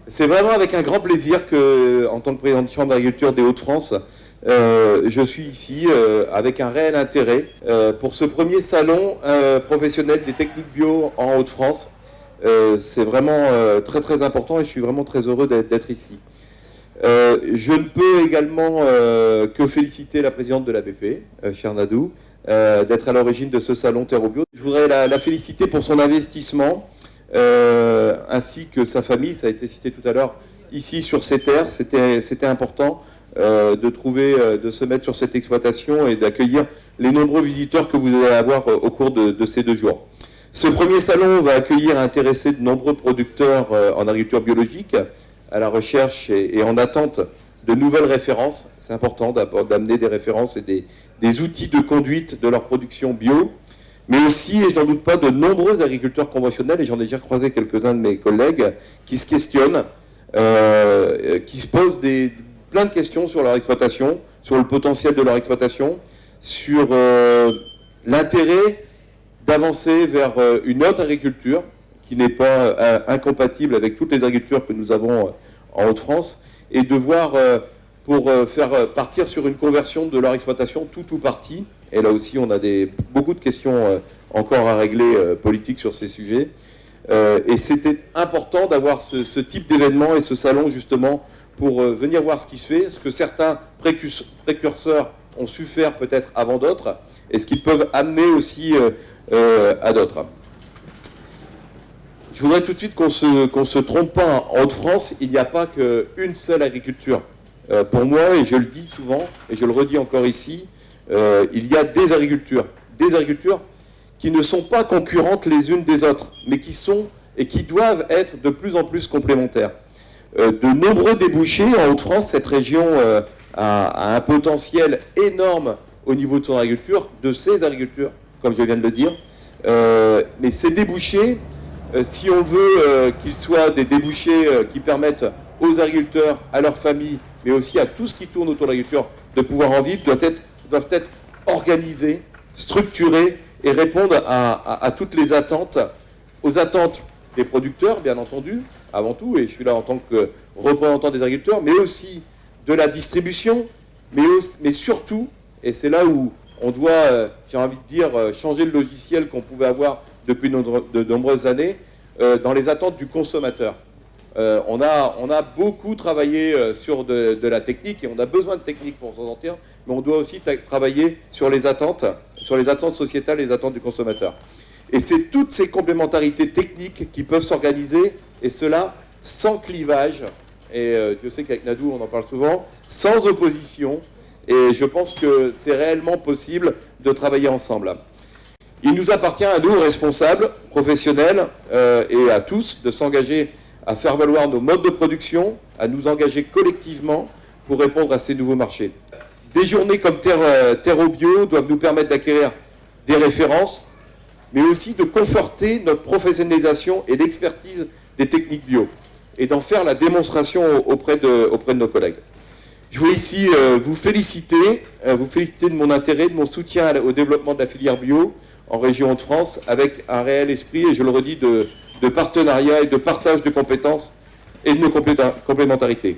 C'est vraiment avec un grand plaisir que, en tant que président de Chambre d'agriculture des Hauts-de-France, je suis ici avec un réel intérêt pour ce premier salon professionnel des techniques bio en Hauts-de-France. C'est vraiment très très important et je suis vraiment très heureux d'être ici. Je ne peux également que féliciter la présidente de l'ABP, chère Nadou, d'être à l'origine de ce salon Terreau Bio. Je voudrais la féliciter pour son investissement, ainsi que sa famille. Ça a été cité tout à l'heure ici sur ces terres. C'était important de se mettre sur cette exploitation et d'accueillir les nombreux visiteurs que vous allez avoir au cours de ces 2 jours. Ce premier salon va accueillir et intéresser de nombreux producteurs en agriculture biologique, à la recherche et en attente de nouvelles références. C'est important d'amener des références et des outils de conduite de leur production bio, mais aussi, et je n'en doute pas, de nombreux agriculteurs conventionnels, et j'en ai déjà croisé quelques-uns de mes collègues, qui se questionnent, qui se posent plein de questions sur leur exploitation, sur le potentiel de leur exploitation, sur l'intérêt d'avancer vers une autre agriculture, qui n'est pas incompatible avec toutes les agricultures que nous avons en Hauts-de-France, et de voir pour faire partir sur une conversion de leur exploitation tout ou partie. Et là aussi, on a beaucoup de questions encore à régler politiques sur ces sujets. Et c'était important d'avoir ce type d'événement et ce salon justement pour venir voir ce qui se fait, ce que certains précurseurs ont su faire peut-être avant d'autres, et ce qu'ils peuvent amener aussi à d'autres. Je voudrais tout de suite qu'on se trompe pas. En Hauts-de-France, il n'y a pas qu'une seule agriculture. Pour moi, et je le dis souvent, et je le redis encore ici, il y a des agricultures qui ne sont pas concurrentes les unes des autres, mais qui sont et qui doivent être de plus en plus complémentaires. De nombreux débouchés en Hauts-de-France, cette région a un potentiel énorme au niveau de son agriculture, de ses agricultures, comme je viens de le dire. Mais ces débouchés, si on veut qu'ils soient des débouchés qui permettent aux agriculteurs, à leurs familles, mais aussi à tout ce qui tourne autour de l'agriculture, de pouvoir en vivre, doivent être organisés, structurés et répondre à toutes les attentes, aux attentes des producteurs, bien entendu, avant tout, et je suis là en tant que représentant des agriculteurs, mais aussi de la distribution, mais surtout, et c'est là où on doit, j'ai envie de dire, changer le logiciel qu'on pouvait avoir depuis de nombreuses années, dans les attentes du consommateur. On a beaucoup travaillé sur de la technique, et on a besoin de technique pour s'en sortir, mais on doit aussi travailler sur les attentes sociétales, les attentes du consommateur. Et c'est toutes ces complémentarités techniques qui peuvent s'organiser, et cela sans clivage, et je sais qu'avec Nadou on en parle souvent, sans opposition, et je pense que c'est réellement possible de travailler ensemble. Il nous appartient à nous, responsables, professionnels, et à tous, de s'engager à faire valoir nos modes de production, à nous engager collectivement pour répondre à ces nouveaux marchés. Des journées comme Terreau Bio doivent nous permettre d'acquérir des références, mais aussi de conforter notre professionnalisation et l'expertise des techniques bio, et d'en faire la démonstration auprès de nos collègues. Je voulais ici vous féliciter de mon intérêt, de mon soutien au développement de la filière bio en région Hauts-de-France, avec un réel esprit, et je le redis, de partenariat et de partage de compétences et de nos complémentarités.